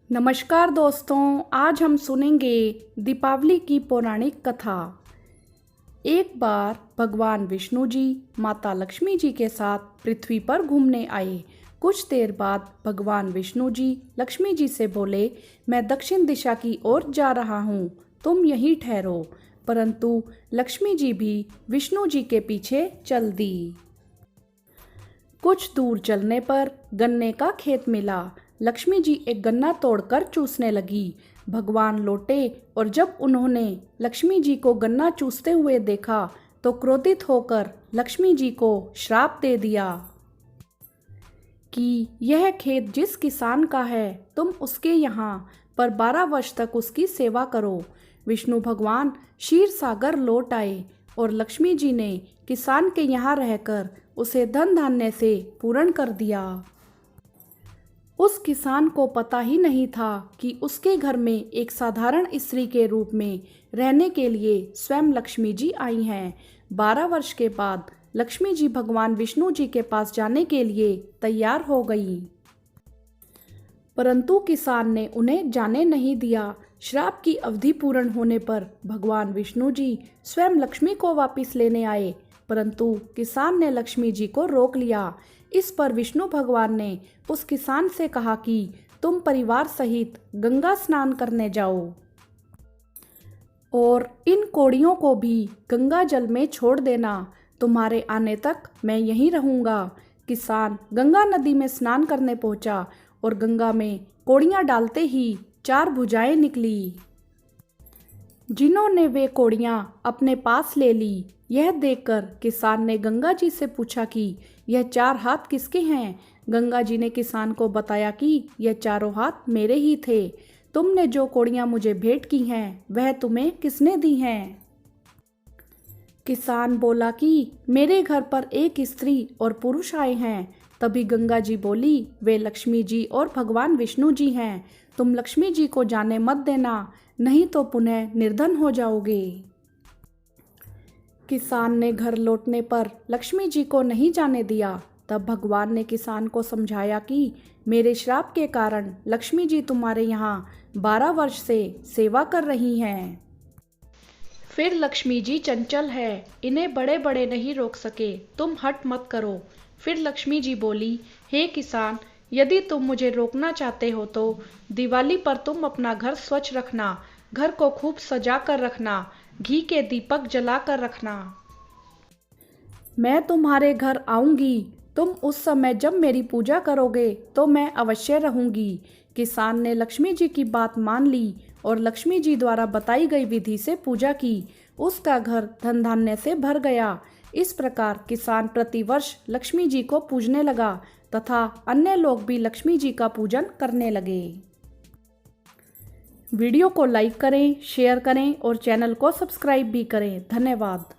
नमस्कार दोस्तों, आज हम सुनेंगे दीपावली की पौराणिक कथा। एक बार भगवान विष्णु जी माता लक्ष्मी जी के साथ पृथ्वी पर घूमने आए। कुछ देर बाद भगवान विष्णु जी लक्ष्मी जी से बोले, मैं दक्षिण दिशा की ओर जा रहा हूँ, तुम यहीं ठहरो। परंतु लक्ष्मी जी भी विष्णु जी के पीछे चल दी। कुछ दूर चलने पर गन्ने का खेत मिला। लक्ष्मी जी एक गन्ना तोड़कर चूसने लगी। भगवान लौटे और जब उन्होंने लक्ष्मी जी को गन्ना चूसते हुए देखा तो क्रोधित होकर लक्ष्मी जी को श्राप दे दिया कि यह खेत जिस किसान का है, तुम उसके यहाँ पर 12 वर्ष तक उसकी सेवा करो। विष्णु भगवान क्षीर सागर लौट आए और लक्ष्मी जी ने किसान के यहाँ रहकर उसे धन धान्य से पूर्ण कर दिया। उस किसान को पता ही नहीं था कि उसके घर में एक साधारण स्त्री के रूप में रहने के लिए स्वयं लक्ष्मी जी आई हैं। 12 वर्ष के बाद लक्ष्मी जी भगवान विष्णु जी के पास जाने के लिए तैयार हो गई, परंतु किसान ने उन्हें जाने नहीं दिया। श्राप की अवधि पूर्ण होने पर भगवान विष्णु जी स्वयं लक्ष्मी को वापस लेने आए, परंतु किसान ने लक्ष्मी जी को रोक लिया। इस पर विष्णु भगवान ने उस किसान से कहा कि तुम परिवार सहित गंगा स्नान करने जाओ और इन कोड़ियों को भी गंगा जल में छोड़ देना। तुम्हारे आने तक मैं यहीं रहूंगा। किसान गंगा नदी में स्नान करने पहुंचा और गंगा में कोड़ियां डालते ही 4 भुजाएं निकली, जिन्होंने वे कोड़ियां अपने पास ले ली। यह देखकर किसान ने गंगा जी से पूछा कि यह 4 हाथ किसके हैं। गंगा जी ने किसान को बताया कि यह चारों हाथ मेरे ही थे। तुमने जो कोड़ियां मुझे भेंट की हैं वह तुम्हें किसने दी हैं। किसान बोला कि मेरे घर पर एक स्त्री और पुरुष आए हैं। तभी गंगा जी बोली, वे लक्ष्मी जी और भगवान विष्णु जी हैं। तुम लक्ष्मी जी को जाने मत देना, नहीं तो पुनः निर्धन हो जाओगे। किसान ने घर लौटने पर लक्ष्मी जी को नहीं जाने दिया। तब भगवान ने किसान को समझाया कि मेरे श्राप के कारण लक्ष्मी जी तुम्हारे यहाँ 12 वर्ष से सेवा कर रही हैं। फिर लक्ष्मी जी चंचल है, इन्हें बड़े बड़े नहीं रोक सके, तुम हट मत करो। फिर लक्ष्मी जी बोली, हे किसान, यदि तुम मुझे रोकना चाहते हो तो दिवाली पर तुम अपना घर स्वच्छ रखना, घर को खूब सजा कर रखना, घी के दीपक जला कर रखना। मैं तुम्हारे घर आऊंगी, तुम उस समय जब मेरी पूजा करोगे तो मैं अवश्य रहूंगी। किसान ने लक्ष्मी जी की बात मान ली और लक्ष्मी जी द्वारा बताई गई विधि से पूजा की। उसका घर धन धान्य से भर गया। इस प्रकार किसान प्रतिवर्ष लक्ष्मी जी को पूजने लगा तथा अन्य लोग भी लक्ष्मी जी का पूजन करने लगे। वीडियो को लाइक करें, शेयर करें और चैनल को सब्सक्राइब भी करें। धन्यवाद।